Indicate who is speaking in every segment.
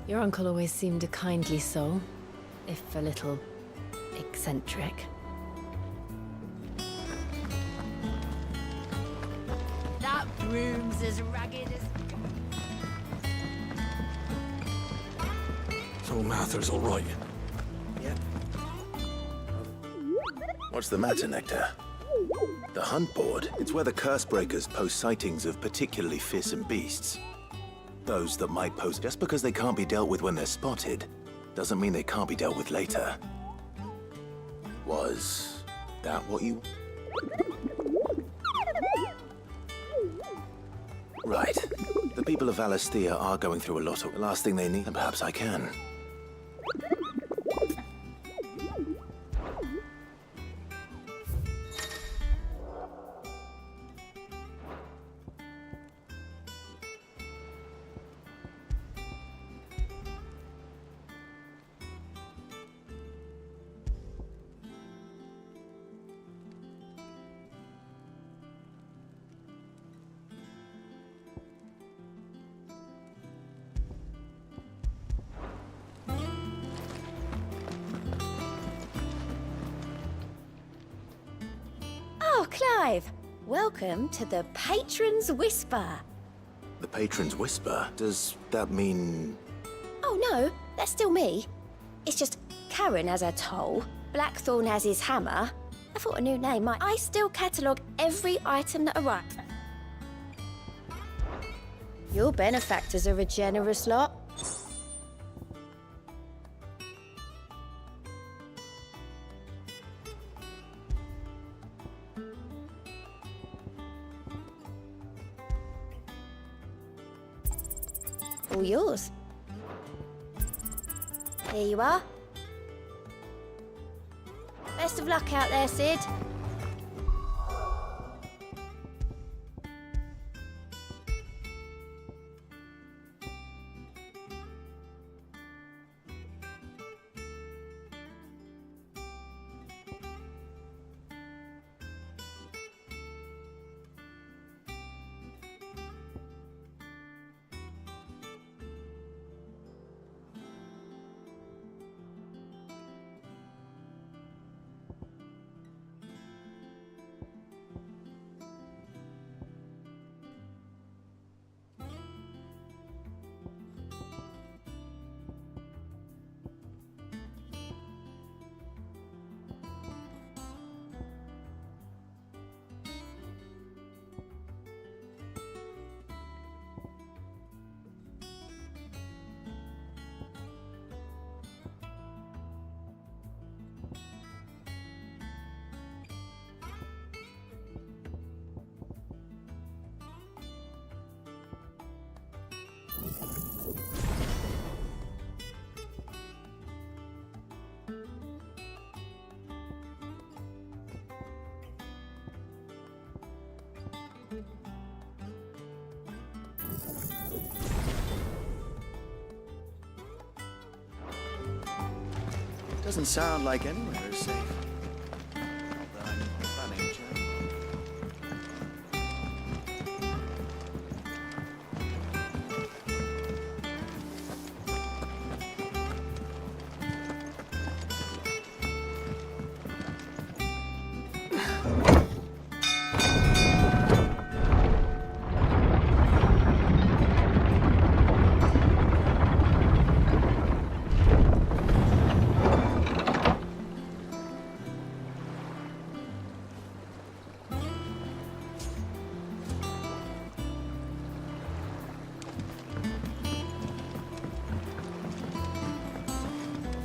Speaker 1: Your uncle always seemed a kindly soul, if a little eccentric.
Speaker 2: That broom's as ragged as...
Speaker 3: So Mather's all right.
Speaker 4: Yeah. What's the matter, Nectar? The hunt board? It's where the curse breakers post sightings of particularly fearsome beasts. Those that might pose. Just because they can't be dealt with when they're spotted, doesn't mean they can't be dealt with later. Was that what you... Right. The people of Valisthea are going through a lot of... The last thing they need, and perhaps I can.
Speaker 2: Oh, Clive! Welcome to the Patron's Whisper.
Speaker 4: The Patron's Whisper? Does that mean...
Speaker 2: Oh no, that's still me. It's just Karen has her toll, Blackthorn has his hammer. I thought a new name might... I still catalogue every item that arrives. Your benefactors are a generous lot. All yours. Here you are. Best of luck out there, Sid.
Speaker 5: Doesn't sound like anywhere is safe. Not that I'm planning to.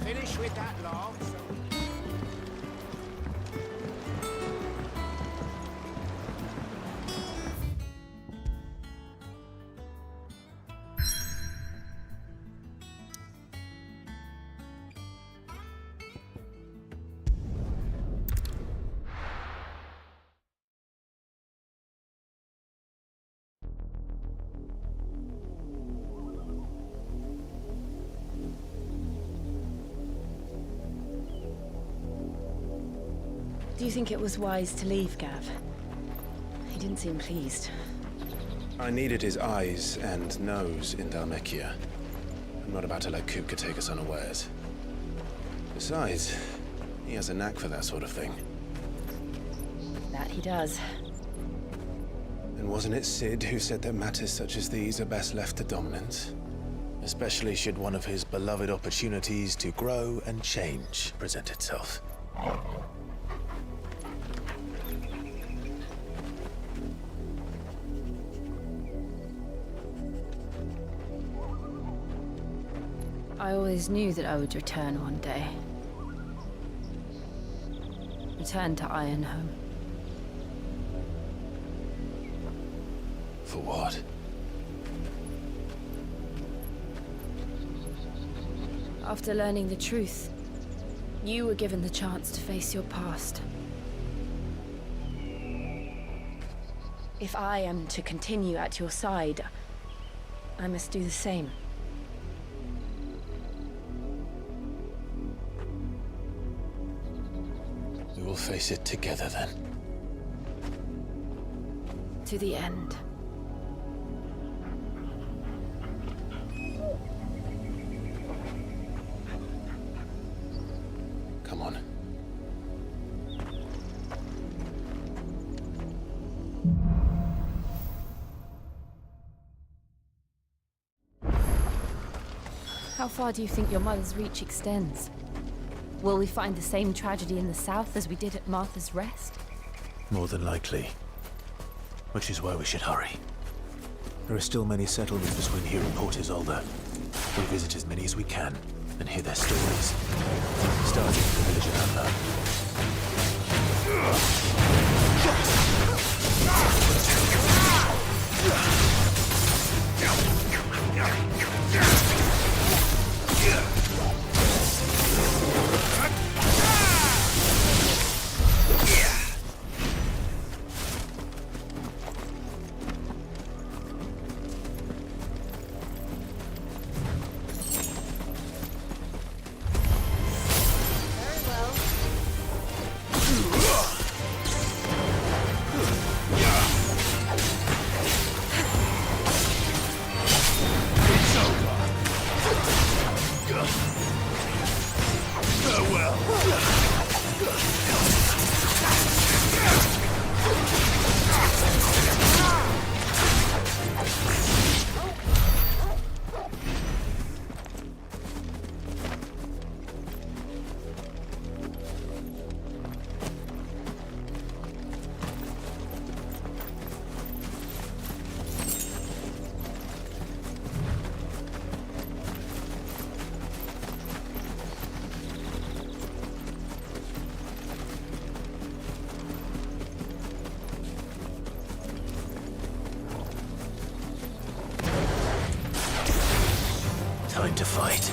Speaker 6: Finish with that log.
Speaker 1: Do you think it was wise to leave, Gav? He didn't seem pleased.
Speaker 3: I needed his eyes and nose in Dhalmekia. I'm not about to let Kupka take us unawares. Besides, he has a knack for that sort of thing.
Speaker 1: That he does.
Speaker 3: And wasn't it Sid who said that matters such as these are best left to dominance? Especially should one of his beloved opportunities to grow and change present itself.
Speaker 1: I always knew that I would return one day. Return to Ironhome.
Speaker 3: For what?
Speaker 1: After learning the truth, you were given the chance to face your past. If I am to continue at your side, I must do the same.
Speaker 3: We will face it together then.
Speaker 1: To the end.
Speaker 3: Come on.
Speaker 1: How far do you think your mother's reach extends? Will we find the same tragedy in the south as we did at Martha's Rest?
Speaker 4: More than likely. Which is why we should hurry. There are still many settlements between here and Port Isolde. We visit as many as we can and hear their stories. Starting with the village of Adler. Time to fight.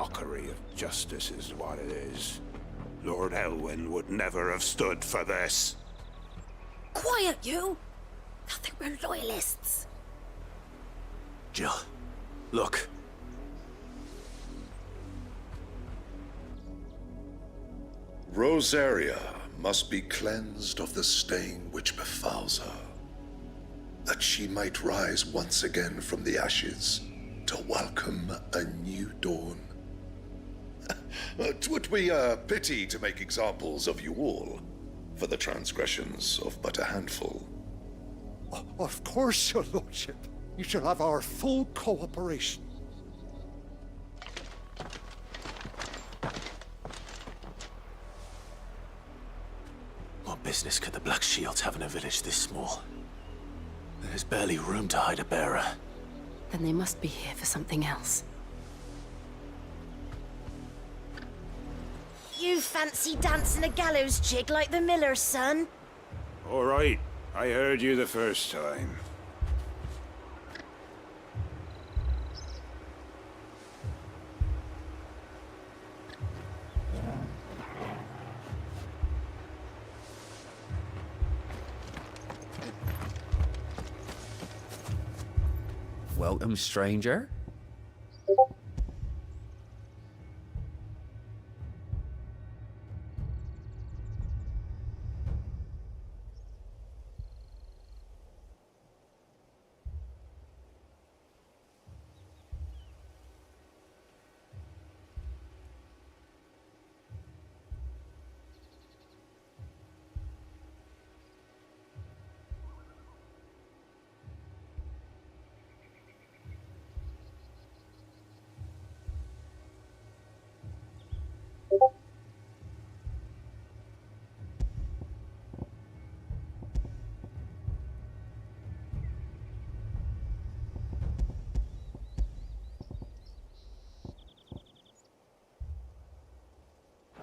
Speaker 6: Mockery of justice is what it is. Lord Elwyn would never have stood for this.
Speaker 2: Quiet, you! I think we're loyalists.
Speaker 4: Jill, look.
Speaker 7: Rosaria must be cleansed of the stain which befouls her, that she might rise once again from the ashes to welcome a new dawn. 'Twould be a pity to make examples of you all, for the transgressions of but a handful.
Speaker 8: Of course, your lordship. You shall have our full cooperation.
Speaker 3: What business could the Black Shields have in a village this small? There's barely room to hide a bearer.
Speaker 1: Then they must be here for something else.
Speaker 2: You fancy dancing a gallows jig like the miller's son?
Speaker 6: All right, I heard you the first time.
Speaker 9: Welcome, stranger.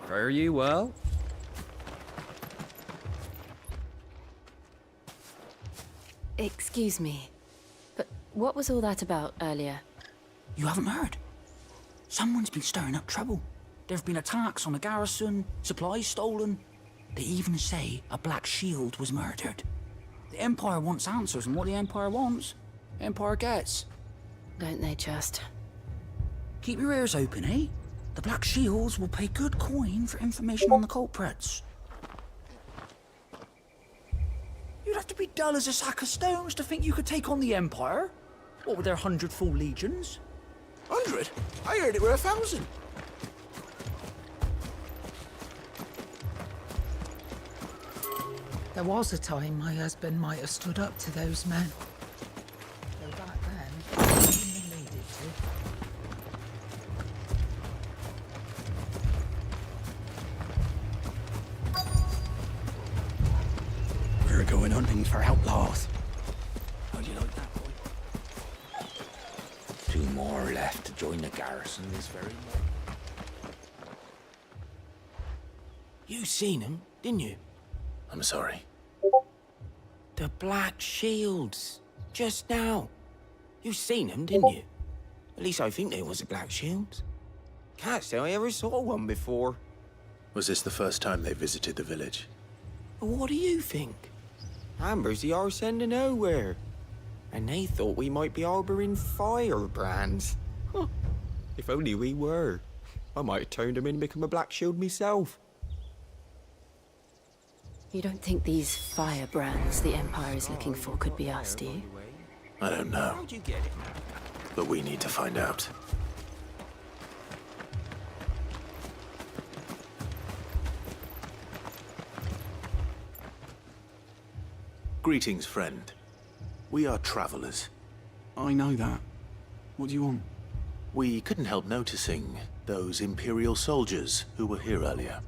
Speaker 9: Fare you well?
Speaker 1: Excuse me, but what was all that about earlier?
Speaker 10: You haven't heard? Someone's been stirring up trouble. There have been attacks on the garrison, supplies stolen. They even say a Black Shield was murdered. The Empire wants answers, and what the Empire wants, Empire gets.
Speaker 1: Don't they just?
Speaker 10: Keep your ears open, eh? The Black Shields will pay good coin for information on the culprits. You'd have to be dull as a sack of stones to think you could take on the Empire. What with their 100 full legions? 100? I heard it were 1,000.
Speaker 11: There was a time my husband might have stood up to those men. Though back then, he needed to.
Speaker 10: We're going hunting for outlaws. How do you like that, boy? 2 more left to join the garrison this very morning. You seen him, didn't you?
Speaker 3: I'm sorry.
Speaker 10: The Black Shields. Just now. You seen them, didn't you? At least I think they was the Black Shields. Can't say I ever saw one before.
Speaker 3: Was this the first time they visited the village?
Speaker 10: What do you think? Amber's the arse end of nowhere. And they thought we might be harboring firebrands. Huh. If only we were. I might have turned them in and become a Black Shield myself.
Speaker 1: You don't think these firebrands the Empire is looking for could be us, do you?
Speaker 3: I don't know,
Speaker 10: How'd you get it?
Speaker 3: but we need to find out. Greetings, friend. We are travelers.
Speaker 5: I know that. What do you want?
Speaker 3: We couldn't help noticing those Imperial soldiers who were here earlier.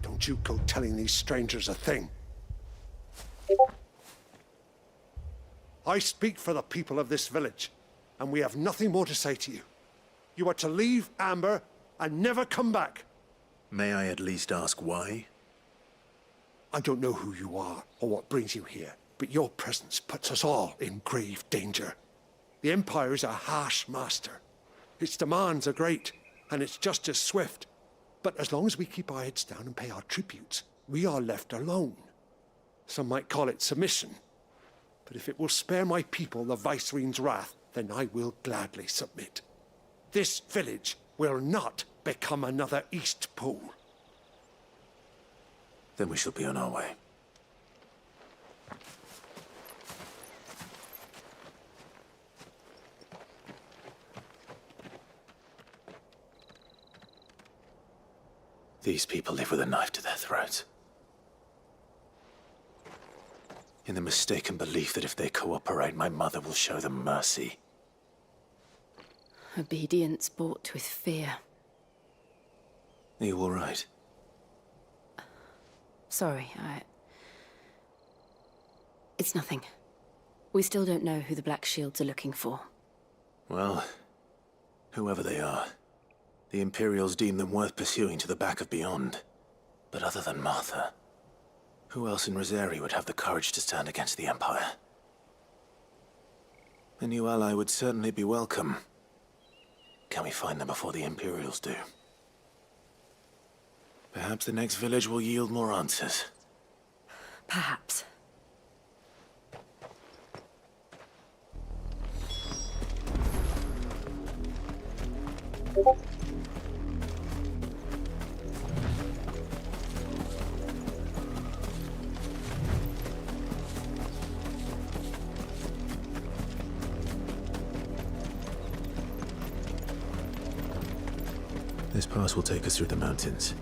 Speaker 8: Don't you go telling these strangers a thing. I speak for the people of this village, and we have nothing more to say to you. You are to leave Amber and never come back.
Speaker 3: May I at least ask why?
Speaker 8: I don't know who you are or what brings you here, but your presence puts us all in grave danger. The Empire is a harsh master. Its demands are great, and its justice swift. But as long as we keep our heads down and pay our tributes, we are left alone. Some might call it submission. But if it will spare my people the Viceroy's wrath, then I will gladly submit. This village will not become another East Pool.
Speaker 4: Then we shall be on our way. These people live with a knife to their throats. In the mistaken belief that if they cooperate, my mother will show them mercy.
Speaker 1: Obedience bought with fear.
Speaker 4: Are you all right?
Speaker 1: Sorry, It's nothing. We still don't know who the Black Shields are looking for.
Speaker 4: Well, whoever they are, the Imperials deem them worth pursuing to the back of beyond. But other than Martha, who else in Rosari would have the courage to stand against the Empire? A new ally would certainly be welcome. Can we find them before the Imperials do? Perhaps the next village will yield more answers.
Speaker 1: Perhaps.
Speaker 4: This pass will take us through the mountains.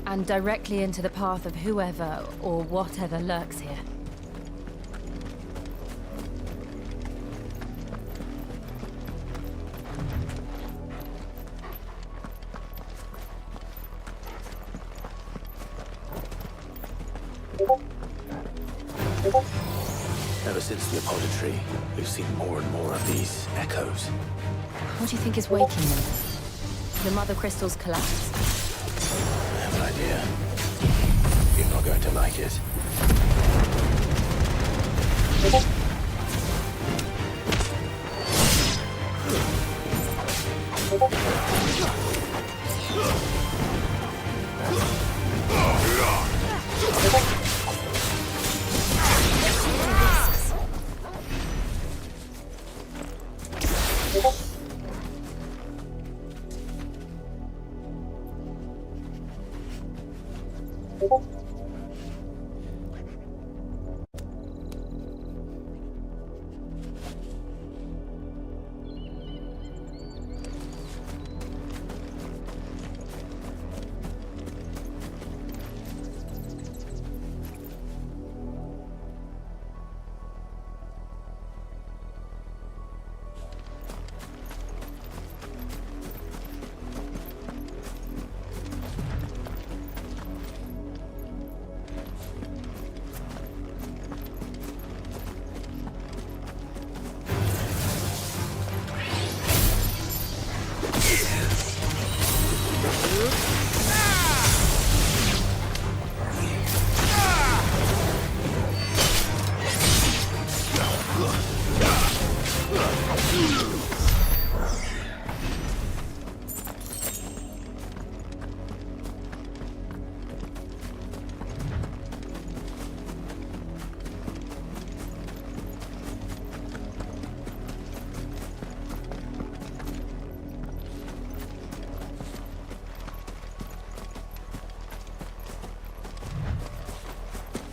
Speaker 1: And directly into the path of whoever or whatever lurks here.
Speaker 4: Ever since the Apodatory, we've seen more and more of these echoes.
Speaker 1: What do you think is waking them? The mother crystals collapse.
Speaker 4: I have an idea. You're not going to like it.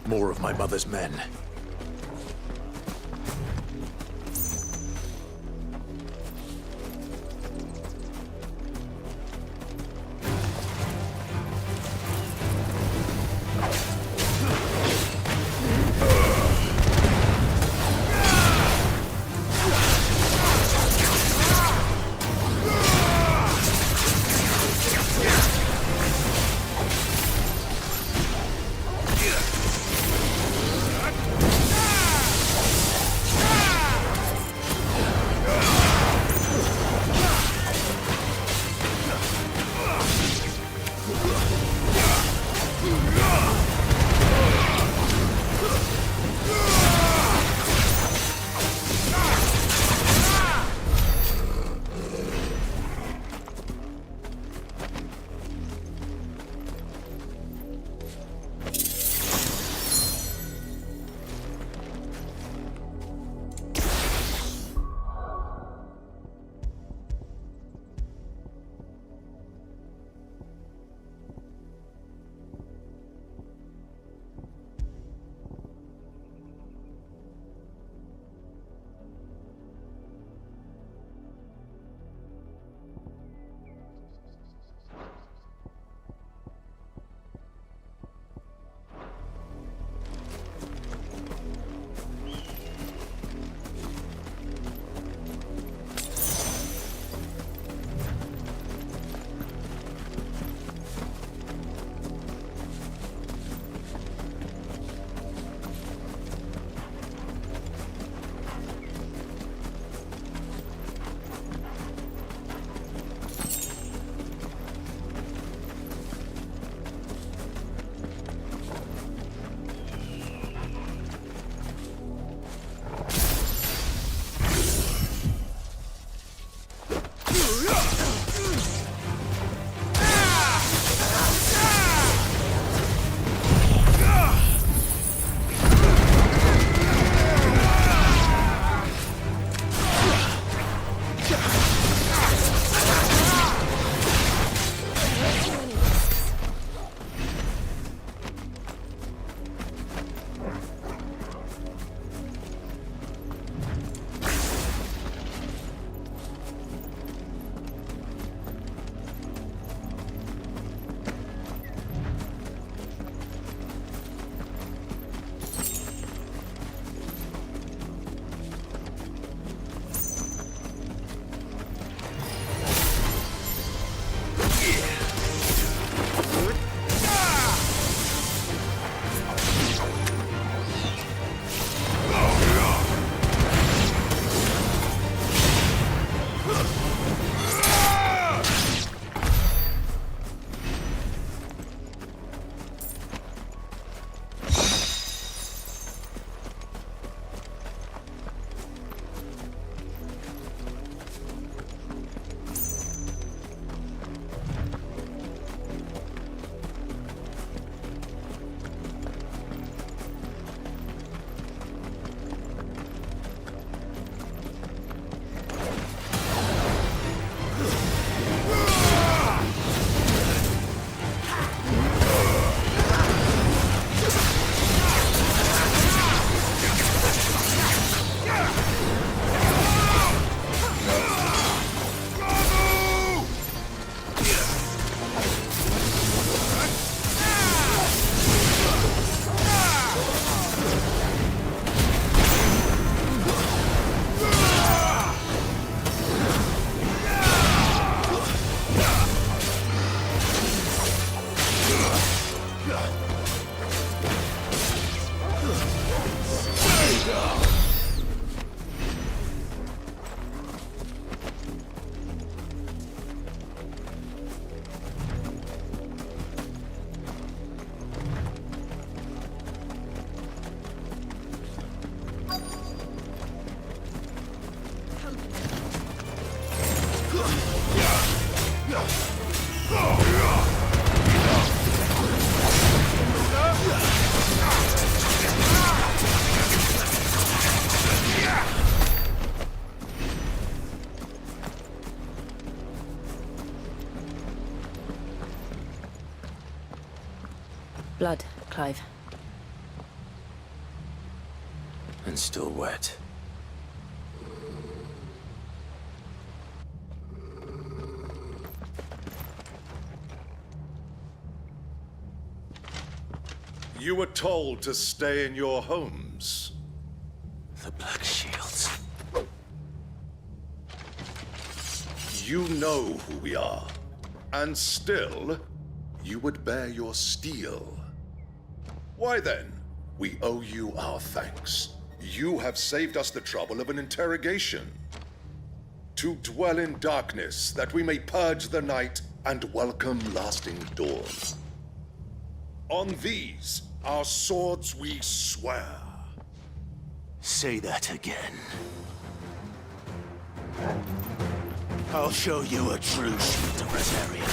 Speaker 4: More of my mother's men.
Speaker 1: Blood, Clive.
Speaker 4: And still wet.
Speaker 7: You were told to stay in your homes.
Speaker 4: The Black Shields.
Speaker 7: You know who we are. And still, you would bear your steel. Why then, we owe you our thanks. You have saved us the trouble of an interrogation. To dwell in darkness, that we may purge the night and welcome lasting dawn. On these, our swords we swear.
Speaker 4: Say that again. I'll show you a true shield of Rosaria.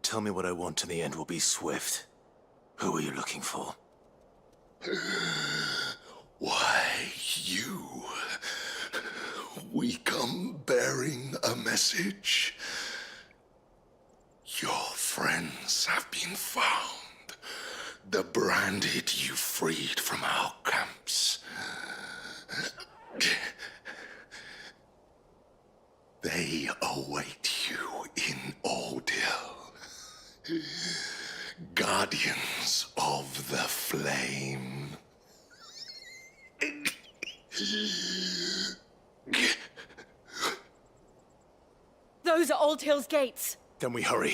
Speaker 4: Tell me what I want and the end will be swift. Who are you looking for?
Speaker 7: Why, you. We come bearing a message. Your friends have been found. The branded you freed from our camps. They await you in Ordeal. Guardians of the Flame.
Speaker 1: Those are Old Hill's gates.
Speaker 4: Then we hurry.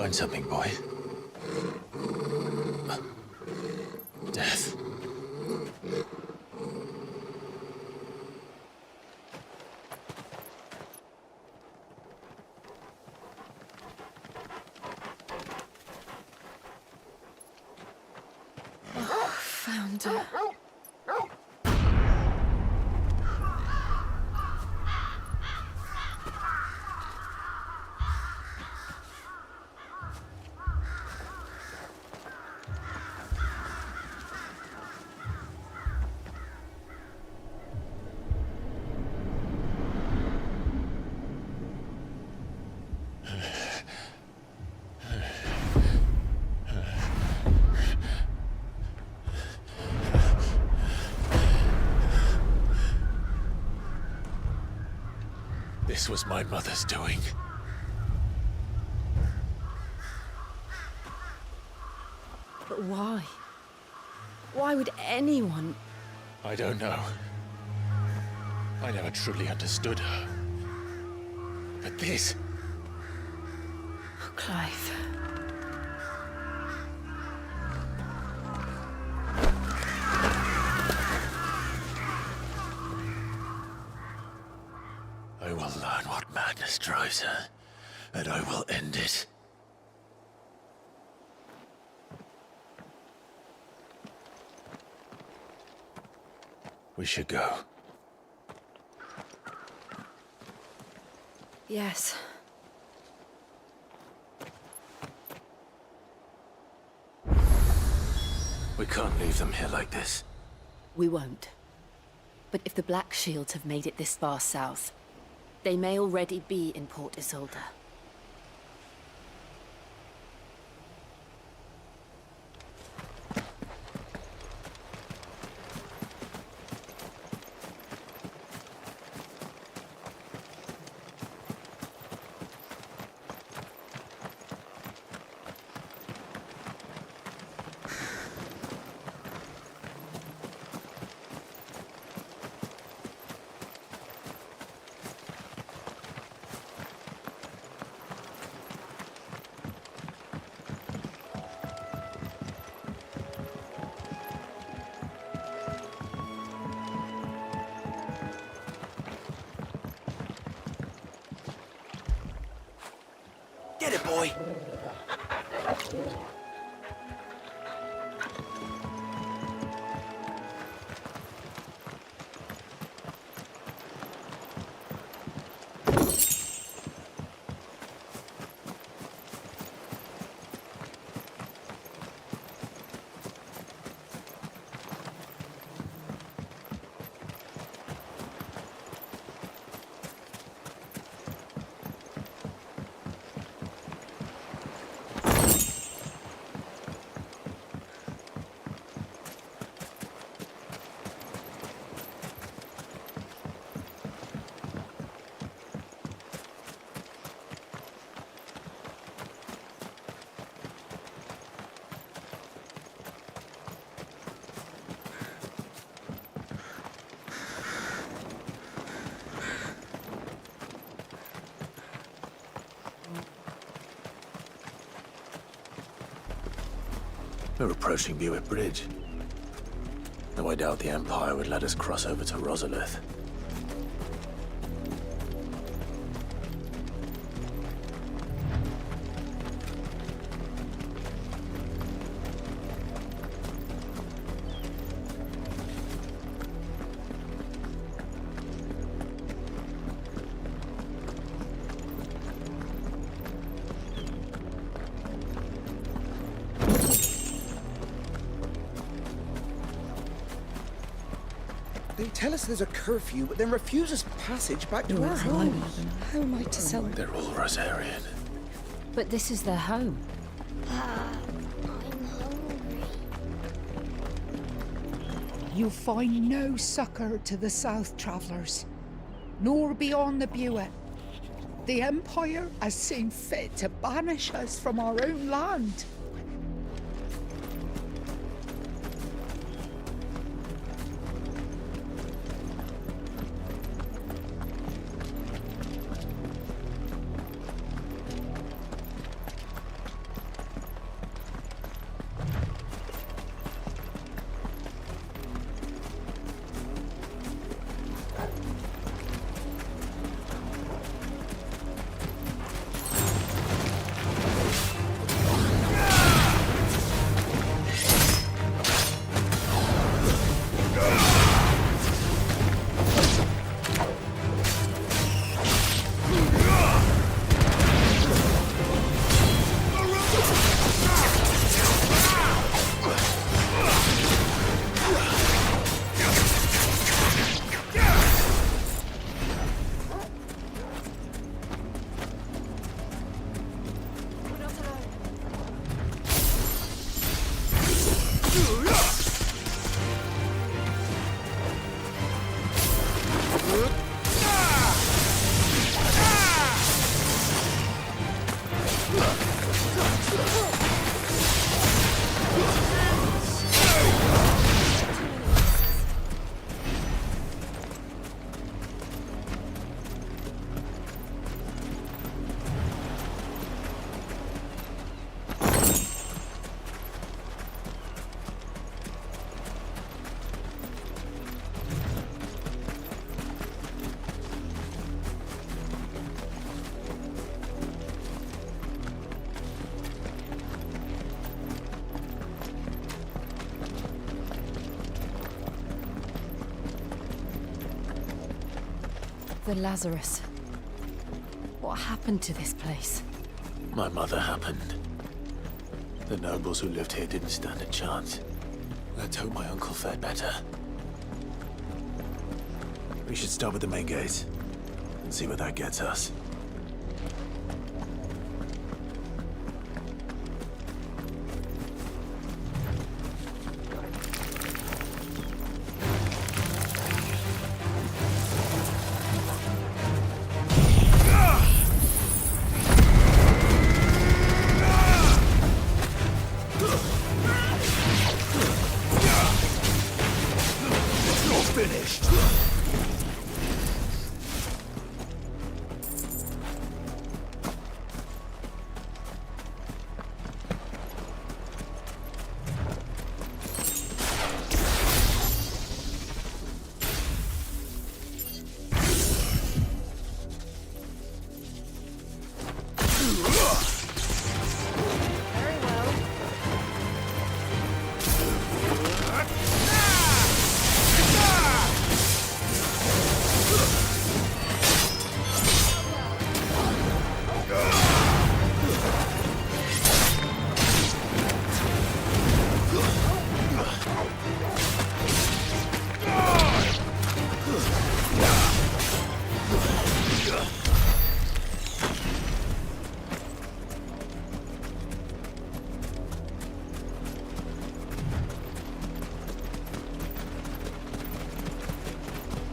Speaker 3: Find something, boy. Death.
Speaker 1: Found her.
Speaker 3: This was my mother's doing.
Speaker 1: But why? Why would anyone...
Speaker 3: I don't know. I never truly understood her. But this...
Speaker 1: Oh, Clive.
Speaker 3: I will learn what madness drives her, and I will end it. We should go.
Speaker 1: Yes.
Speaker 3: We can't leave them here like this.
Speaker 1: We won't. But if the Black Shields have made it this far south, they may already be in Port Isolde.
Speaker 10: Get it, boy!
Speaker 3: We're approaching Buick Bridge. Though I doubt the Empire would let us cross over to Rosalith.
Speaker 12: They tell us there's a curfew, but then refuse us passage back to our homes.
Speaker 11: How am I to sell them?
Speaker 3: They're all Rosarian.
Speaker 1: But this is their home.
Speaker 2: I'm hungry.
Speaker 11: You find no succor to the South travellers, nor beyond the Buet. The Empire has seen fit to banish us from our own land.
Speaker 1: So Lazarus, what happened to this place?
Speaker 3: My mother happened. The nobles who lived here didn't stand a chance. Let's hope my uncle fared better. We should start with the main gate and see where that gets us.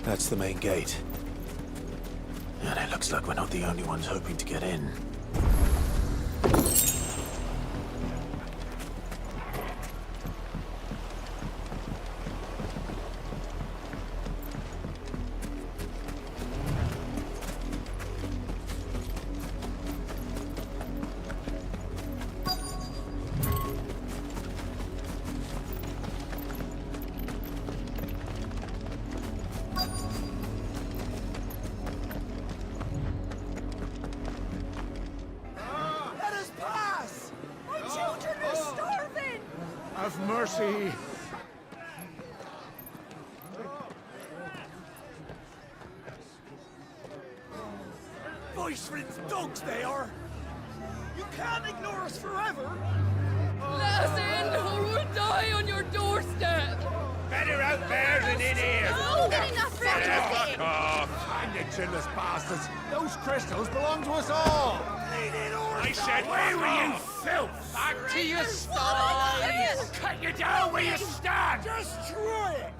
Speaker 3: That's the main gate. And it looks like we're not the only ones hoping to get in.
Speaker 8: Have mercy.
Speaker 12: Voice-rinsed dogs they are! You can't ignore us forever!
Speaker 1: Let us in, or we'll die on your doorstep!
Speaker 6: Better out there than in here.
Speaker 2: More than enough for everything!
Speaker 6: Fuck off.
Speaker 8: Hang you chinless bastards. Those crystals belong to us all.
Speaker 6: I said, where were you, filth? Back to your sties. Cut you down where you stand.
Speaker 12: Destroy it!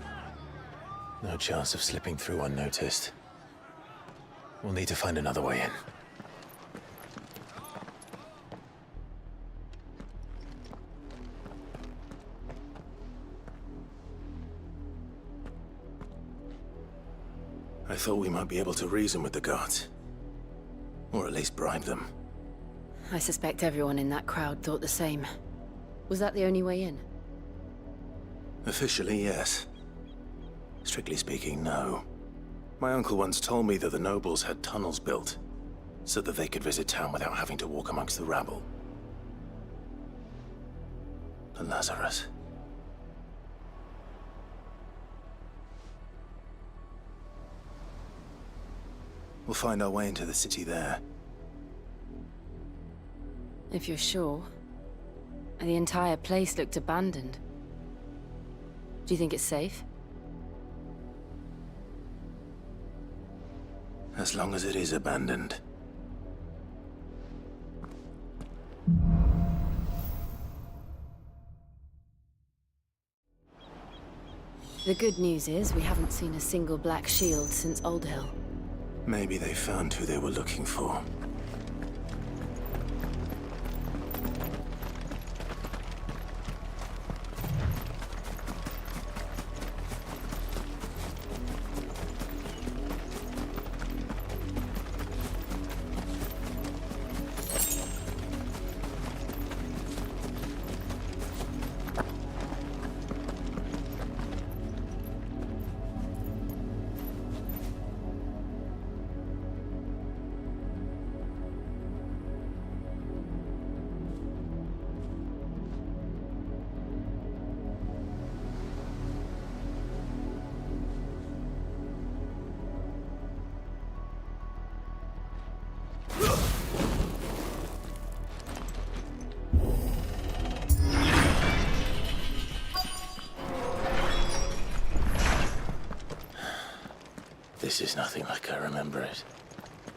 Speaker 3: No chance of slipping through unnoticed. We'll need to find another way in. I thought we might be able to reason with the guards. Or at least bribe them.
Speaker 1: I suspect everyone in that crowd thought the same. Was that the only way in?
Speaker 3: Officially, yes. Strictly speaking, no. My uncle once told me that the nobles had tunnels built, so that they could visit town without having to walk amongst the rabble. And Lazarus. We'll find our way into the city there.
Speaker 1: If you're sure. The entire place looked abandoned. Do you think it's safe?
Speaker 3: As long as it is abandoned.
Speaker 1: The good news is we haven't seen a single black shield since Old Hill.
Speaker 3: Maybe they found who they were looking for. This is nothing like I remember it.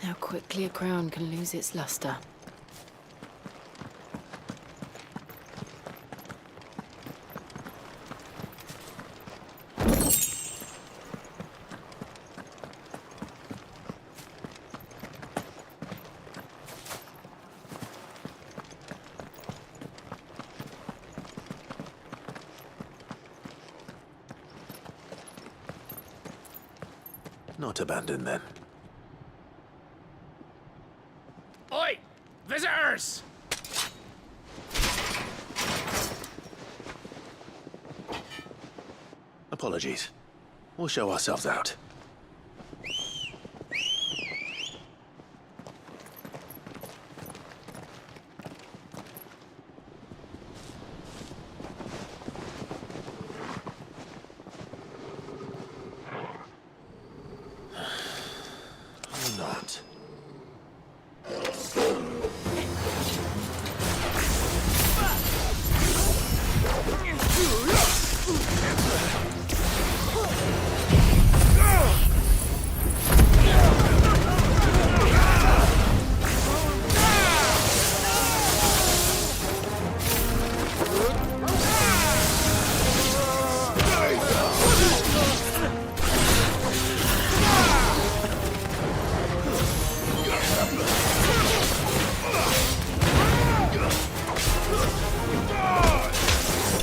Speaker 1: How quickly a crown can lose its luster.
Speaker 3: Not abandoned, then.
Speaker 6: Oi! Visitors!
Speaker 3: Apologies. We'll show ourselves out. Or not.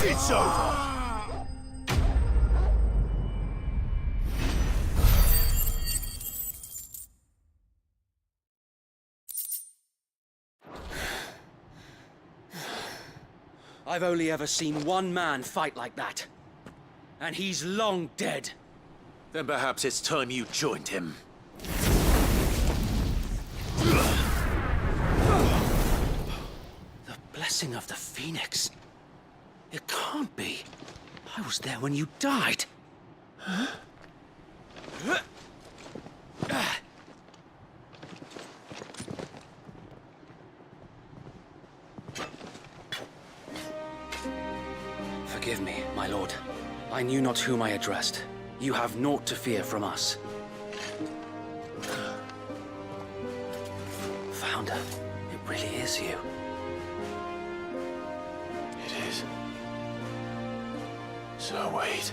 Speaker 6: It's over!
Speaker 10: I've only ever seen one man fight like that. And he's long dead.
Speaker 3: Then perhaps it's time you joined him.
Speaker 10: The blessing of the Phoenix. It can't be. I was there when you died. Forgive me, my lord. I knew not whom I addressed. You have naught to fear from us. Founder, it really is you.
Speaker 3: It is. So wait.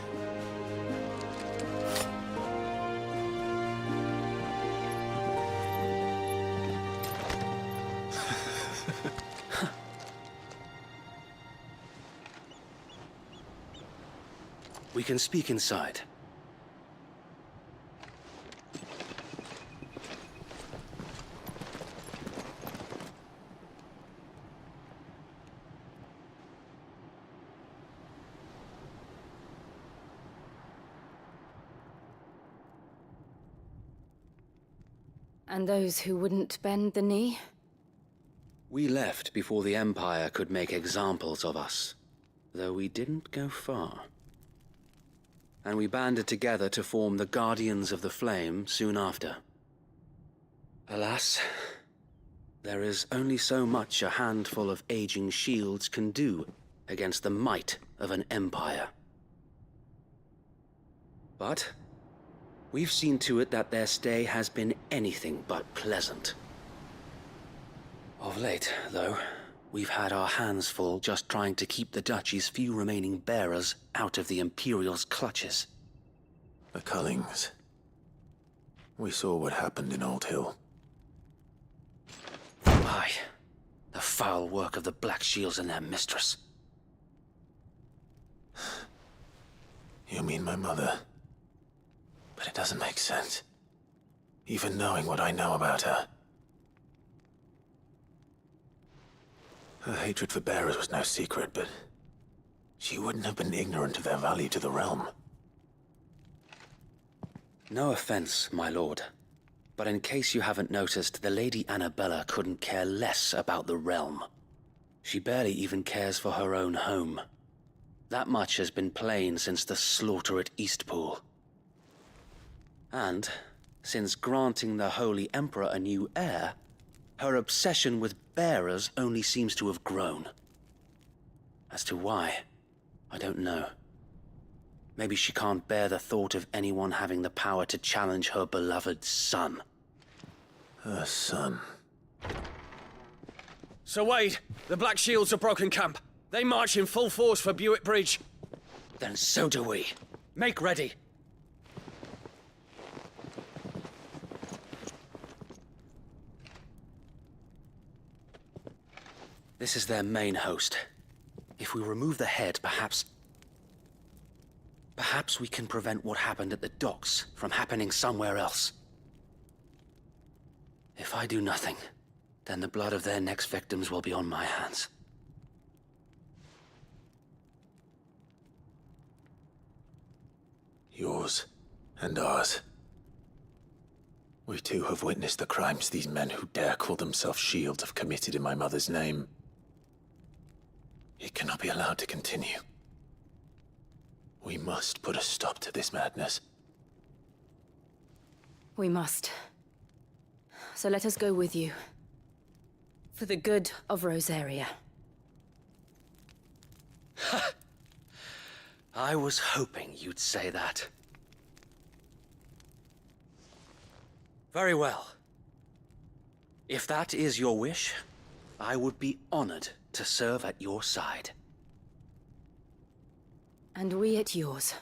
Speaker 10: We can speak inside.
Speaker 1: And those who wouldn't bend the knee?
Speaker 10: We left before the Empire could make examples of us, though we didn't go far. And we banded together to form the Guardians of the Flame soon after. Alas, there is only so much a handful of aging shields can do against the might of an empire. But we've seen to it that their stay has been anything but pleasant. Of late, though, we've had our hands full just trying to keep the Duchy's few remaining bearers out of the Imperial's clutches.
Speaker 3: The Cullings. We saw what happened in Old Hill.
Speaker 10: Aye, the foul work of the Black Shields and their mistress.
Speaker 3: You mean my mother? But it doesn't make sense. Even knowing what I know about her. Her hatred for bearers was no secret, but she wouldn't have been ignorant of their value to the realm.
Speaker 10: No offense, my lord, but in case you haven't noticed, the Lady Annabella couldn't care less about the realm. She barely even cares for her own home. That much has been plain since the slaughter at Eastpool. And, since granting the Holy Emperor a new heir, her obsession with bearers only seems to have grown. As to why, I don't know.
Speaker 13: Maybe she can't bear the thought of anyone having the power to challenge her beloved son.
Speaker 4: Her son.
Speaker 9: Sir Wade, the Black Shields have broken camp. They march in full force for Buick Bridge.
Speaker 13: Then so do we.
Speaker 9: Make ready.
Speaker 13: This is their main host. If we remove the head, perhaps we can prevent what happened at the docks from happening somewhere else. If I do nothing, then the blood of their next victims will be on my hands.
Speaker 4: Yours and ours. We too have witnessed the crimes these men who dare call themselves Shield have committed in my mother's name. It cannot be allowed to continue. We must put a stop to this madness.
Speaker 1: We must. So let us go with you. For the good of Rosaria.
Speaker 13: I was hoping you'd say that. Very well. If that is your wish, I would be honored to serve at your side.
Speaker 1: And we at yours.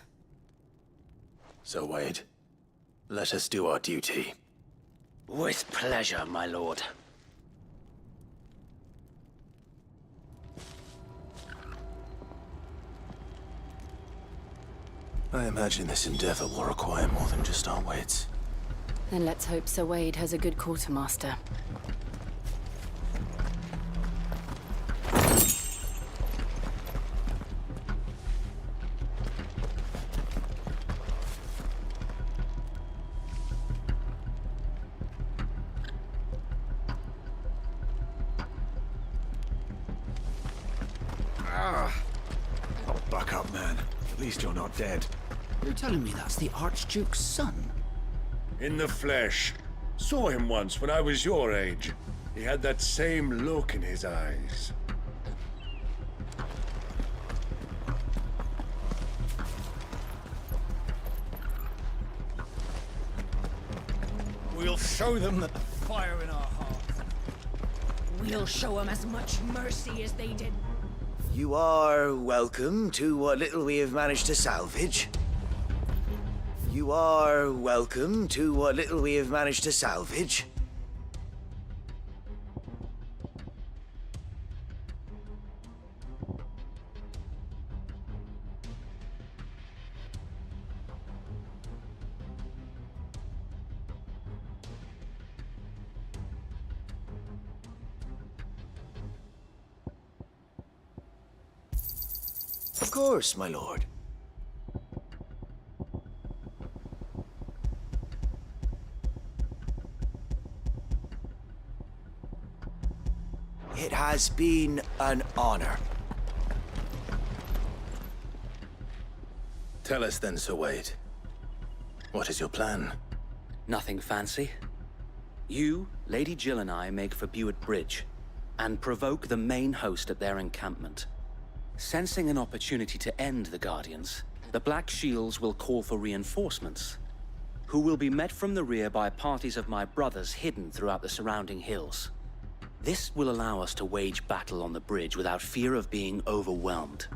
Speaker 4: So, Wade, let us do our duty.
Speaker 13: With pleasure, my lord.
Speaker 4: I imagine this endeavor will require more than just our wits.
Speaker 1: Then let's hope Sir Wade has a good quartermaster.
Speaker 5: Oh, buck up, man. At least you're not dead.
Speaker 10: You're telling me that's the Archduke's son?
Speaker 6: In the flesh. Saw him once when I was your age. He had that same look in his eyes.
Speaker 14: We'll show them that the fire in our hearts.
Speaker 15: We'll show them as much mercy as they did.
Speaker 12: You are welcome to what little we have managed to salvage. You are welcome to what little we have managed to salvage. Of course, my lord. It has been an honor.
Speaker 4: Tell us then, Sir Wade. What is your plan?
Speaker 13: Nothing fancy. You, Lady Jill and I make for Buick Bridge, and provoke the main host at their encampment. Sensing an opportunity to end the Guardians, the Black Shields will call for reinforcements, who will be met from the rear by parties of my brothers hidden throughout the surrounding hills. This will allow us to wage battle on the bridge without fear of being overwhelmed.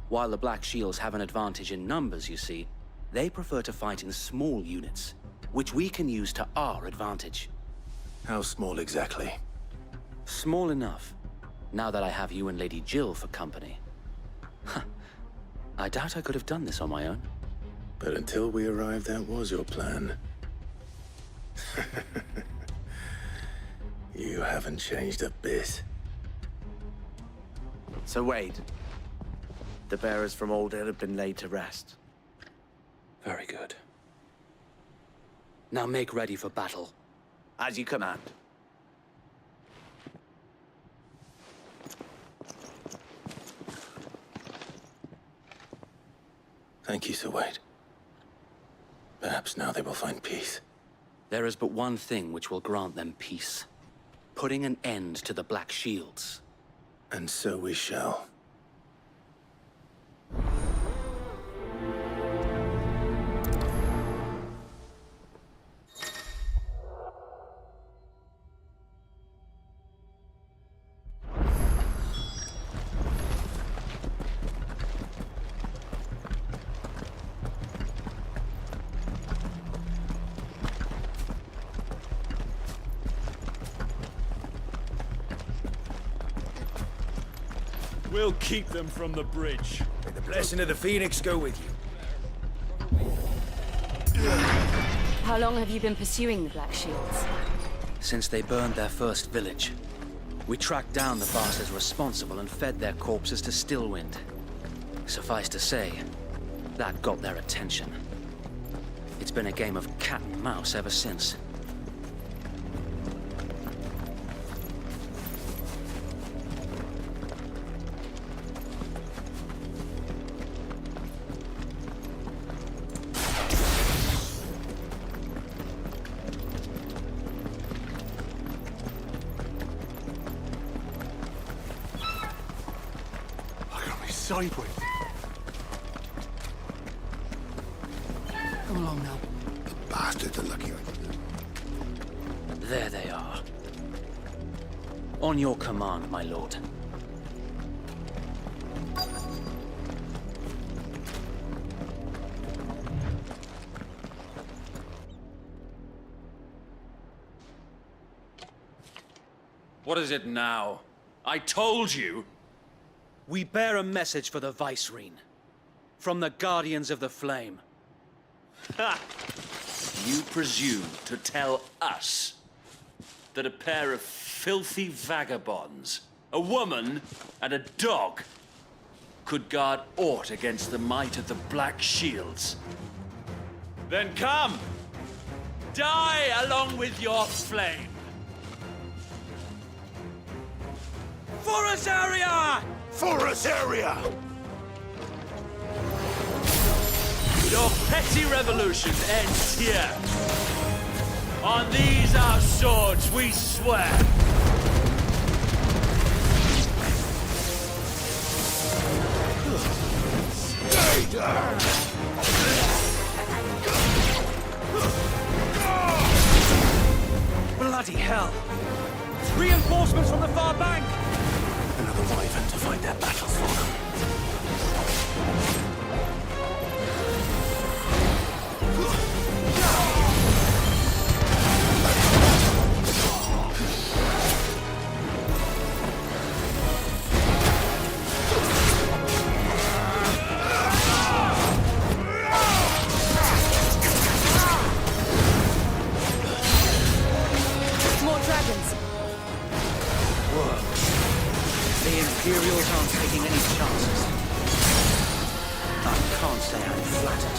Speaker 13: While the Black Shields have an advantage in numbers, you see, they prefer to fight in small units, which we can use to our advantage.
Speaker 4: How small exactly?
Speaker 13: Small enough, now that I have you and Lady Jill for company. I doubt I could have done this on my own.
Speaker 4: But until we arrived, that was your plan. You haven't changed a bit.
Speaker 5: So Wade, the bearers from Oldale have been laid to rest.
Speaker 13: Very good. Now make ready for battle.
Speaker 5: As you command.
Speaker 4: Thank you, Sir Wade. Perhaps now they will find peace.
Speaker 13: There is but one thing which will grant them peace. Putting an end to the Black Shields.
Speaker 4: And so we shall.
Speaker 14: We'll keep them from the bridge.
Speaker 12: May the blessing of the Phoenix go with you.
Speaker 1: How long have you been pursuing the Black Shields?
Speaker 13: Since they burned their first village, we tracked down the bastards responsible and fed their corpses to Stillwind. Suffice to say, that got their attention. It's been a game of cat and mouse ever since.
Speaker 8: Sideways.
Speaker 10: Come along now.
Speaker 7: The bastards are lucky I did.
Speaker 13: There they are. On your command, my lord.
Speaker 9: What is it now? I told you!
Speaker 13: We bear a message for the Vicereine. From the Guardians of the Flame.
Speaker 6: Ha! You presume to tell us that a pair of filthy vagabonds, a woman and a dog, could guard aught against the might of the Black Shields? Then come! Die along with your flame!
Speaker 9: Forest area!
Speaker 4: Forest area!
Speaker 6: Your petty revolution ends here. On these our swords we swear.
Speaker 4: Stay down!
Speaker 9: Bloody hell! Reinforcements from the far bank!
Speaker 4: Another wyvern to fight their battles for them.
Speaker 1: More dragons!
Speaker 13: The Imperials aren't taking any chances. I can't say I'm flattered.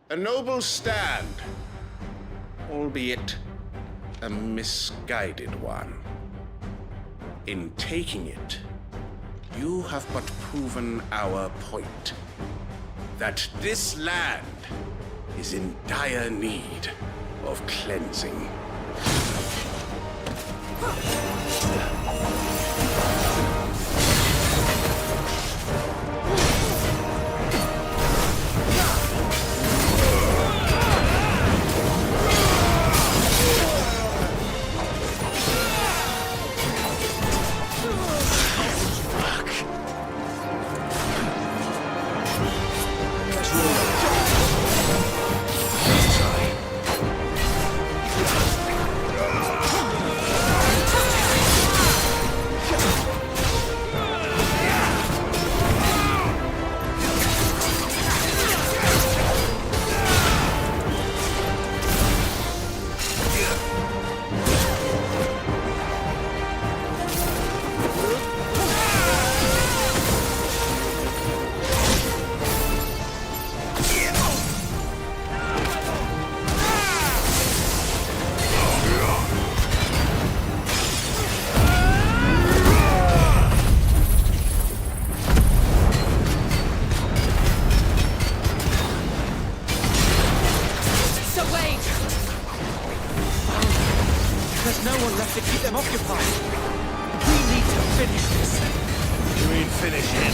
Speaker 16: A noble stand, albeit a misguided one. In taking it, you have but proven our point, that this land is in dire need of cleansing.
Speaker 9: There's no one left to keep them occupied. We need to finish this.
Speaker 3: You mean finish him?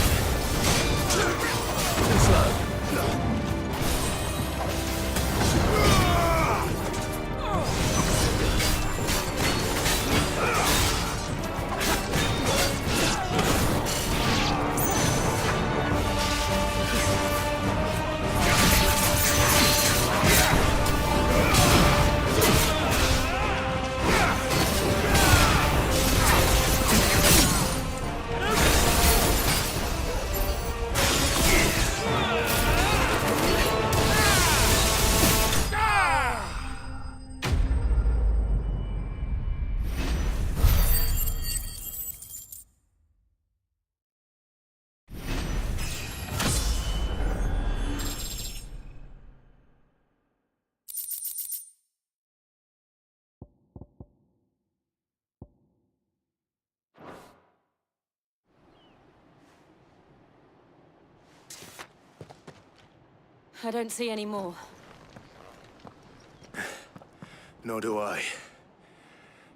Speaker 3: Too slow.
Speaker 1: I don't see any more.
Speaker 4: Nor do I.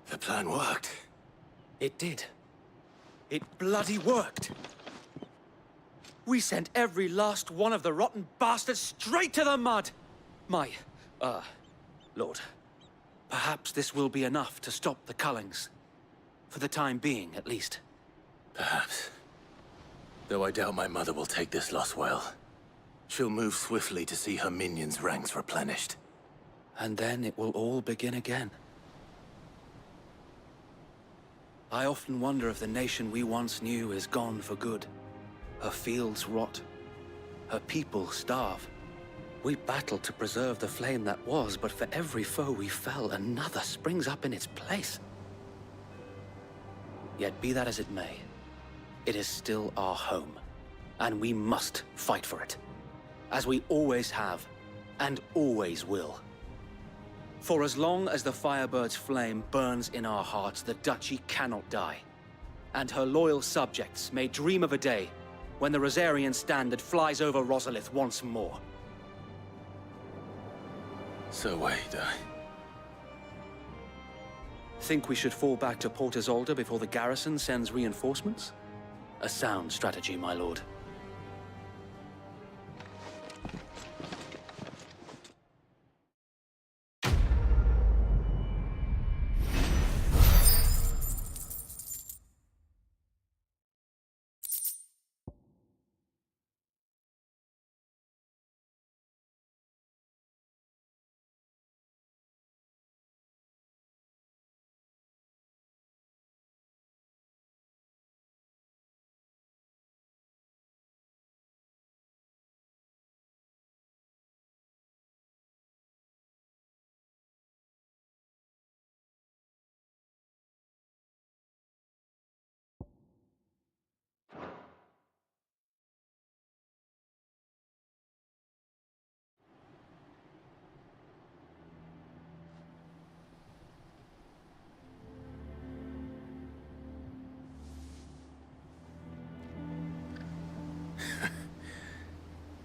Speaker 4: The plan worked.
Speaker 9: It did. It bloody worked. We sent every last one of the rotten bastards straight to the mud! Lord, perhaps this will be enough to stop the Cullings. For the time being, at least.
Speaker 4: Perhaps. Though I doubt my mother will take this loss well. She'll move swiftly to see her minions' ranks replenished.
Speaker 13: And then it will all begin again. I often wonder if the nation we once knew is gone for good. Her fields rot. Her people starve. We battled to preserve the flame that was, but for every foe we fell, another springs up in its place. Yet be that as it may, it is still our home, and we must fight for it. As we always have, and always will. For as long as the Firebird's flame burns in our hearts, the Duchy cannot die. And her loyal subjects may dream of a day when the Rosarian standard flies over Rosalith once more.
Speaker 4: So wait,
Speaker 13: Think we should fall back to Port Isolde before the garrison sends reinforcements? A sound strategy, my lord.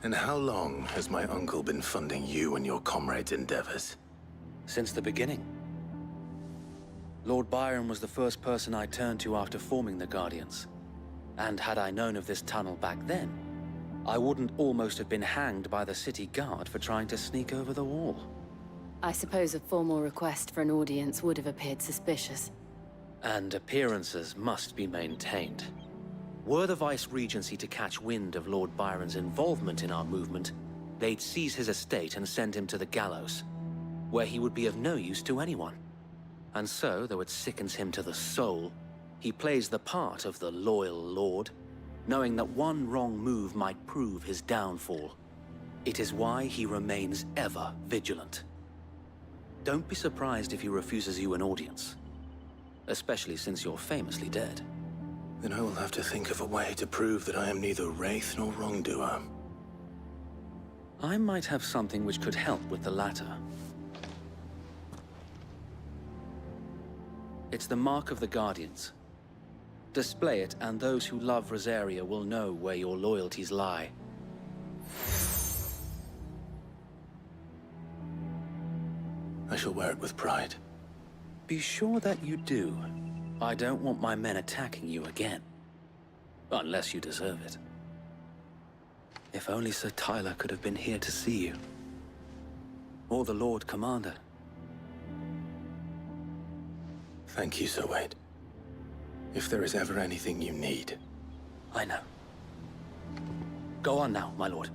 Speaker 4: And how long has my uncle been funding you and your comrades' endeavors?
Speaker 13: Since the beginning. Lord Byron was the first person I turned to after forming the Guardians. And had I known of this tunnel back then, I wouldn't almost have been hanged by the city guard for trying to sneak over the wall.
Speaker 1: I suppose a formal request for an audience would have appeared suspicious.
Speaker 13: And appearances must be maintained. Were the Vice-Regency to catch wind of Lord Byron's involvement in our movement, they'd seize his estate and send him to the gallows, where he would be of no use to anyone. And so, though it sickens him to the soul, he plays the part of the loyal lord, knowing that one wrong move might prove his downfall. It is why he remains ever vigilant. Don't be surprised if he refuses you an audience, especially since you're famously dead.
Speaker 4: Then I will have to think of a way to prove that I am neither wraith nor wrongdoer.
Speaker 13: I might have something which could help with the latter. It's the mark of the Guardians. Display it, and those who love Rosaria will know where your loyalties lie.
Speaker 4: I shall wear it with pride.
Speaker 13: Be sure that you do. I don't want my men attacking you again. Unless you deserve it. If only Sir Tyler could have been here to see you. Or the Lord Commander.
Speaker 3: Thank you, Sir Wade. If there is ever anything you need.
Speaker 13: I know. Go on now, my lord.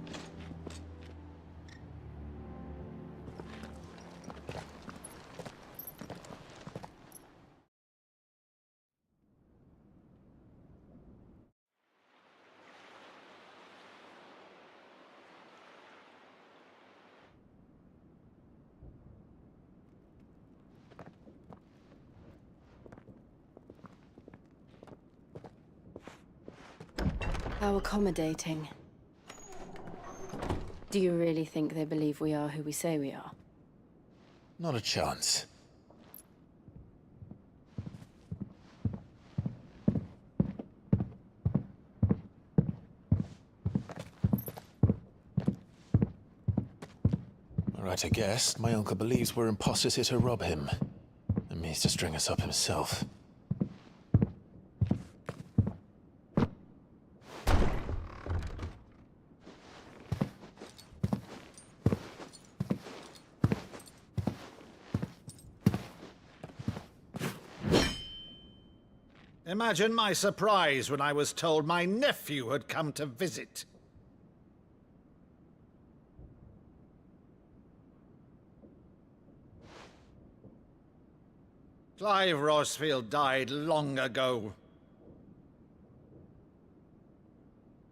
Speaker 1: How accommodating. Do you really think they believe we are who we say we are?
Speaker 3: Not a chance. Right, I guess. My uncle believes we're imposters here to rob him. And means to string us up himself.
Speaker 17: Imagine my surprise when I was told my nephew had come to visit. Clive Rosfield died long ago.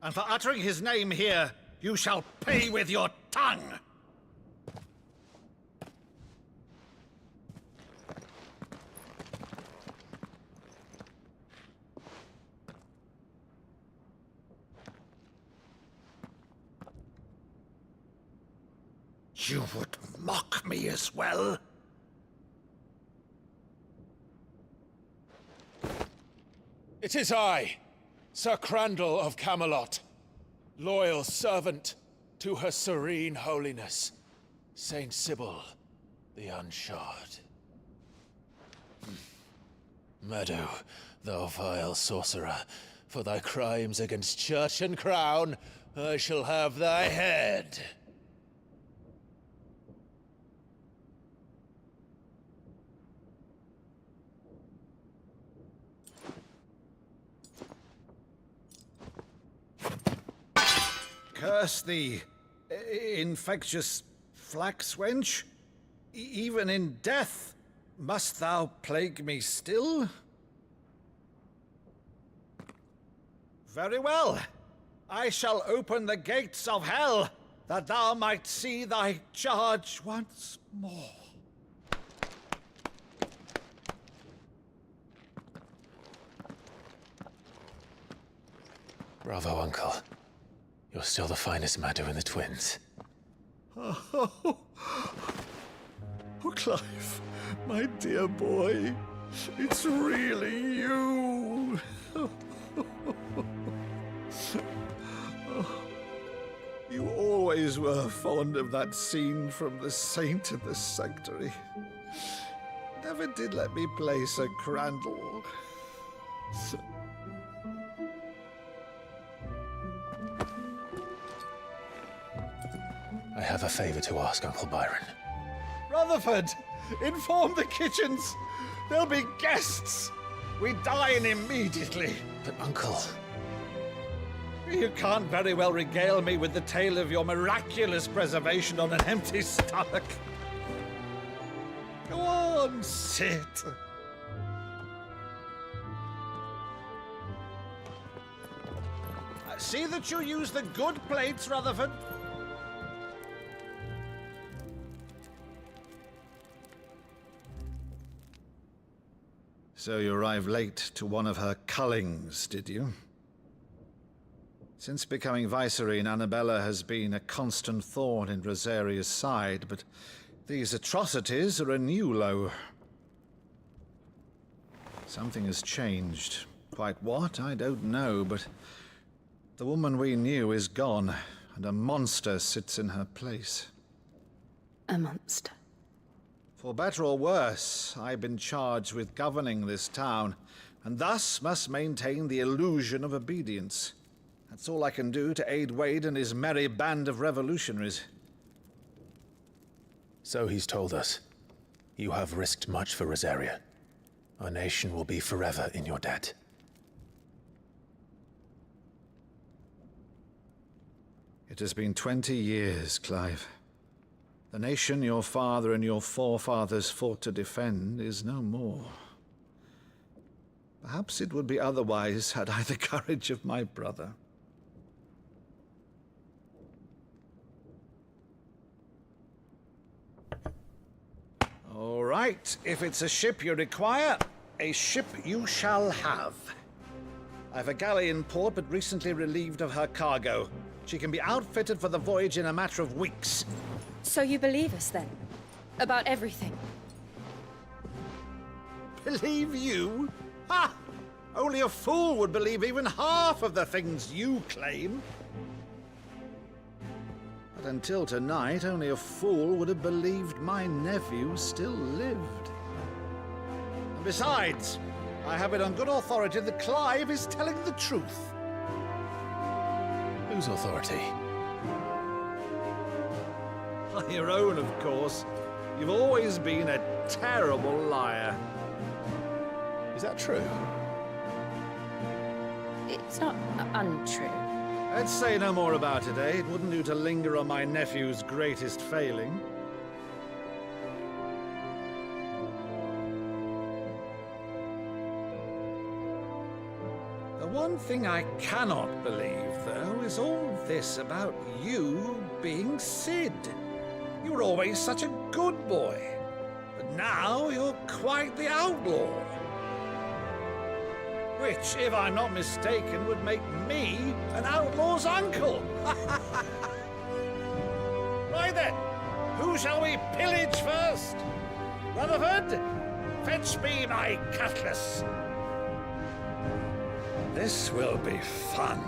Speaker 17: And for uttering his name here, you shall pay with your tongue! You would mock me as well?
Speaker 3: It is I, Sir Crandall of Camelot, loyal servant to Her Serene Holiness, Saint Sybil the Unshod. Meadow, thou vile sorcerer, for thy crimes against church and crown, I shall have thy head.
Speaker 17: Curse thee, infectious flax wench. Even in death, must thou plague me still? Very well. I shall open the gates of hell, that thou might see thy charge once more.
Speaker 3: Bravo, Uncle. You're still the finest Meadow in the twins.
Speaker 17: Oh, Clive, my dear boy, it's really you. You always were fond of that scene from The Saint and the Sanctuary. Never did let me play Sir Crandall.
Speaker 3: I have a favor to ask, Uncle Byron.
Speaker 17: Rutherford, inform the kitchens. There'll be guests. We dine immediately.
Speaker 3: But, Uncle...
Speaker 17: You can't very well regale me with the tale of your miraculous preservation on an empty stomach. Go on, sit. See that you use the good plates, Rutherford. So you arrived late to one of her cullings, did you? Since becoming Vicereine, Annabella has been a constant thorn in Rosaria's side, but these atrocities are a new low. Something has changed. Quite what, I don't know, but the woman we knew is gone, and a monster sits in her place.
Speaker 1: A monster?
Speaker 17: For better or worse, I've been charged with governing this town, and thus must maintain the illusion of obedience. That's all I can do to aid Wade and his merry band of revolutionaries.
Speaker 3: So he's told us. You have risked much for Rosaria. Our nation will be forever in your debt.
Speaker 17: It has been 20 years, Clive. The nation your father and your forefathers fought to defend is no more. Perhaps it would be otherwise had I the courage of my brother. All right, if it's a ship you require, a ship you shall have. I've a galley in port, but recently relieved of her cargo. She can be outfitted for the voyage in a matter of weeks.
Speaker 1: So you believe us then? About everything?
Speaker 17: Believe you? Ha! Only a fool would believe even half of the things you claim. But until tonight, only a fool would have believed my nephew still lived. And besides, I have it on good authority that Clive is telling the truth.
Speaker 3: Whose authority?
Speaker 17: Your own, of course. You've always been a terrible liar.
Speaker 3: Is that true?
Speaker 1: It's not untrue.
Speaker 17: Let's say no more about it, eh? It wouldn't do to linger on my nephew's greatest failing. The one thing I cannot believe, though, is all this about you being Sid. You were always such a good boy, but now you're quite the outlaw. Which, if I'm not mistaken, would make me an outlaw's uncle. Right then, who shall we pillage first? Rutherford, fetch me my cutlass. This will be fun.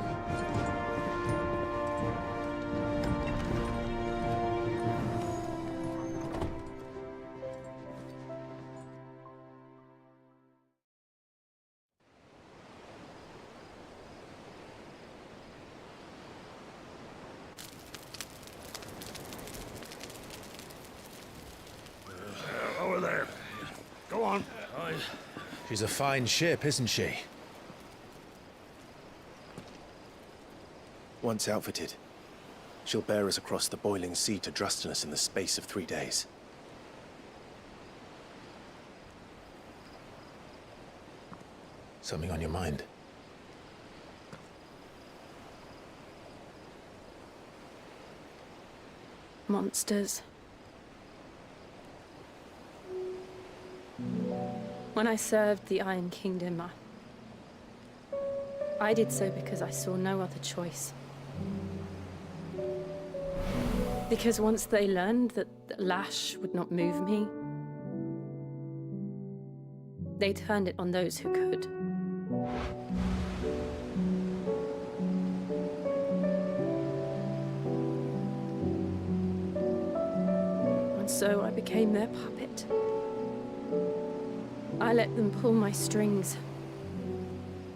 Speaker 8: Over there. Go on.
Speaker 3: She's a fine ship, isn't she? Once outfitted, she'll bear us across the boiling sea to Drustinus in the space of 3 days. Something on your mind?
Speaker 1: Monsters. When I served the Iron Kingdom, I did so because I saw no other choice. Because once they learned that the lash would not move me, they turned it on those who could. And so I became their puppet. I let them pull my strings,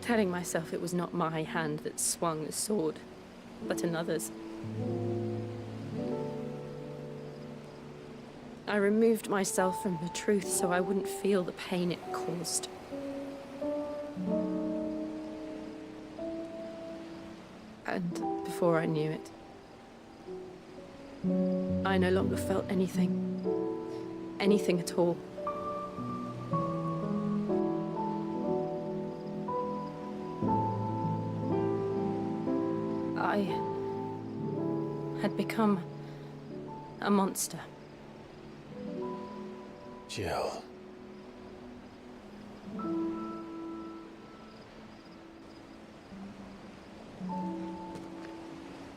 Speaker 1: telling myself it was not my hand that swung the sword, but another's. I removed myself from the truth so I wouldn't feel the pain it caused. And before I knew it, I no longer felt anything. Anything at all. I had become a monster.
Speaker 3: Jill.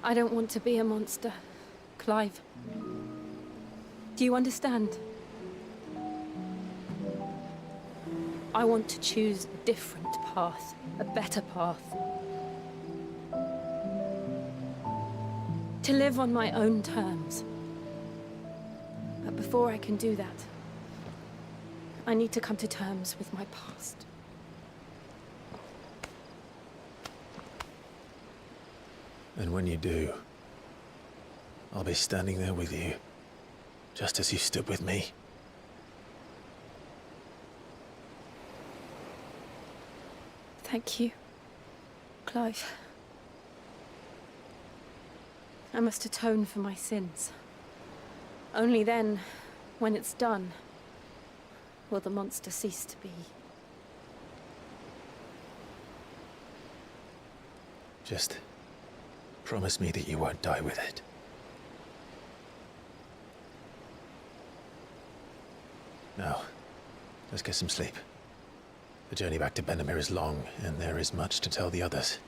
Speaker 1: I don't want to be a monster, Clive. Do you understand? I want to choose a different path, a better path. To live on my own terms. But before I can do that, I need to come to terms with my past.
Speaker 3: And when you do, I'll be standing there with you, just as you stood with me.
Speaker 1: Thank you, Clive. I must atone for my sins. Only then, when it's done, will the monster cease to be.
Speaker 3: Just promise me that you won't die with it. Now, let's get some sleep. The journey back to Benamir is long, and there is much to tell the others.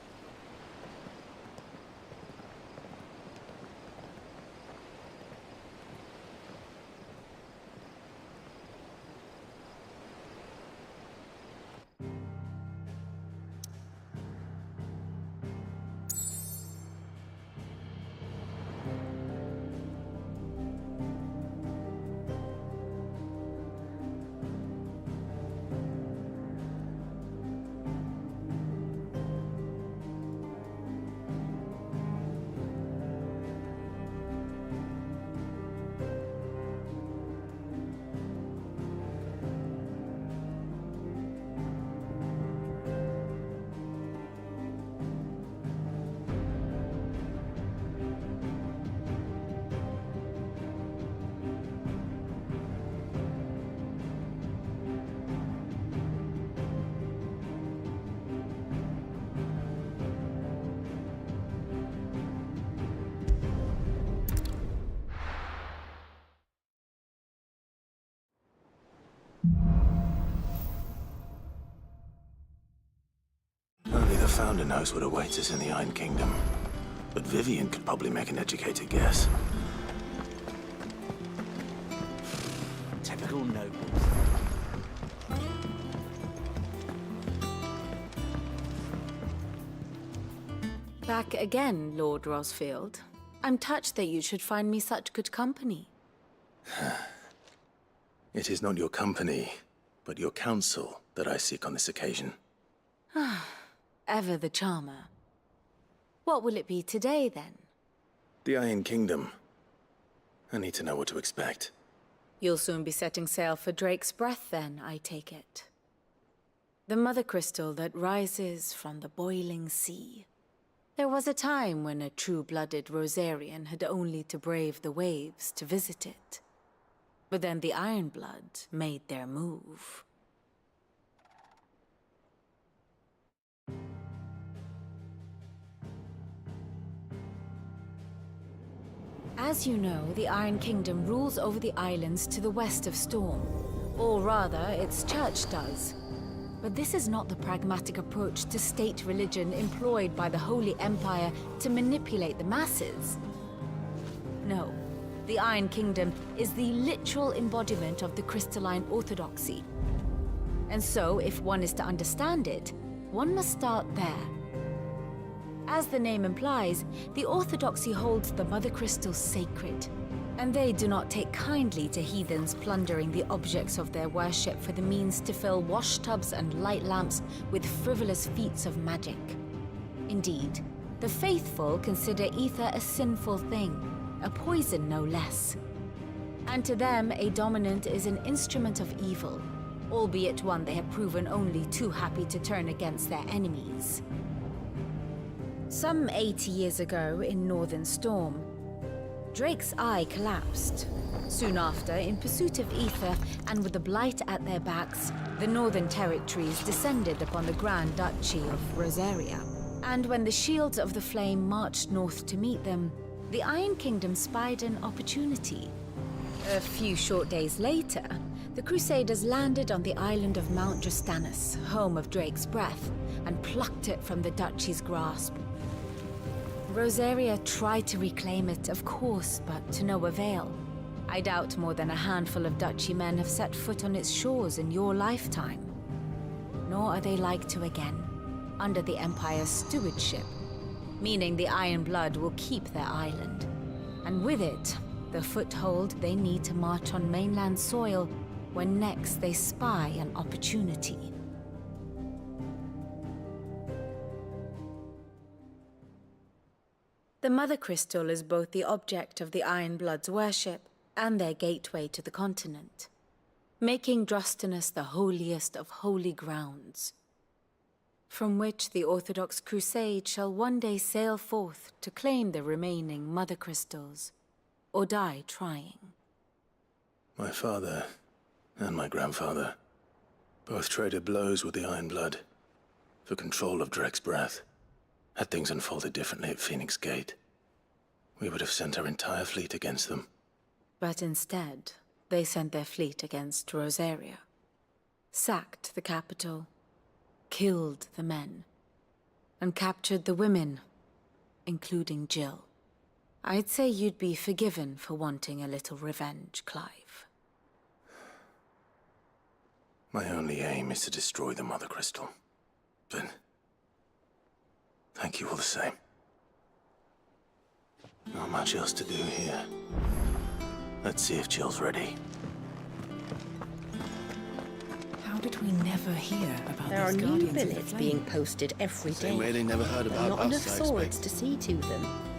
Speaker 4: Only the Founder knows what awaits us in the Iron Kingdom. But Vivian could probably make an educated guess.
Speaker 9: Typical nobles.
Speaker 1: Back again, Lord Rosfield. I'm touched that you should find me such good company.
Speaker 4: It is not your company, but your counsel that I seek on this occasion.
Speaker 1: Ever the charmer. What will it be today, then?
Speaker 4: The Iron Kingdom. I need to know what to expect.
Speaker 1: You'll soon be setting sail for Drake's Breath, then, I take it. The mother crystal that rises from the boiling sea. There was a time when a true-blooded Rosarian had only to brave the waves to visit it. But then the Ironblood made their move. As you know, the Iron Kingdom rules over the islands to the west of Storm. Or rather, its church does. But this is not the pragmatic approach to state religion employed by the Holy Empire to manipulate the masses. No, the Iron Kingdom is the literal embodiment of the crystalline orthodoxy. And so, if one is to understand it, one must start there. As the name implies, the orthodoxy holds the Mother Crystal sacred, and they do not take kindly to heathens plundering the objects of their worship for the means to fill washtubs and light lamps with frivolous feats of magic. Indeed, the faithful consider ether a sinful thing, a poison no less. And to them, a dominant is an instrument of evil, albeit one they have proven only too happy to turn against their enemies. Some 80 years ago in Northern Storm, Drake's eye collapsed. Soon after, in pursuit of ether and with the blight at their backs, the Northern Territories descended upon the Grand Duchy of Rosaria. And when the Shields of the Flame marched north to meet them, the Iron Kingdom spied an opportunity. A few short days later, the Crusaders landed on the island of Mount Justanus, home of Drake's Breath, and plucked it from the Duchy's grasp. Rosaria tried to reclaim it, of course, but to no avail. I doubt more than a handful of Duchy men have set foot on its shores in your lifetime. Nor are they like to again, under the Empire's stewardship, meaning the Iron Blood will keep their island. And with it, the foothold they need to march on mainland soil when next they spy an opportunity. The Mother Crystal is both the object of the Ironbloods' worship and their gateway to the continent, making Drostanus the holiest of holy grounds, from which the Orthodox Crusade shall one day sail forth to claim the remaining Mother Crystals, or die trying.
Speaker 3: My father and my grandfather both traded blows with the Ironblood for control of Drek's breath. Had things unfolded differently at Phoenix Gate, we would have sent our entire fleet against them.
Speaker 1: But instead, they sent their fleet against Rosaria, sacked the capital, killed the men, and captured the women, including Jill. I'd say you'd be forgiven for wanting a little revenge, Clive.
Speaker 3: My only aim is to destroy the Mother Crystal. But thank you all the same. Not much else to do here. Let's see if Jill's ready.
Speaker 15: How did we never hear about
Speaker 2: There are
Speaker 15: these
Speaker 2: new
Speaker 15: Guardians of the
Speaker 2: billets
Speaker 15: Flame?
Speaker 2: being posted every day.
Speaker 5: Same way they never heard about
Speaker 2: Not
Speaker 5: us,
Speaker 2: enough
Speaker 5: I
Speaker 2: swords
Speaker 5: expect.
Speaker 2: to see to them.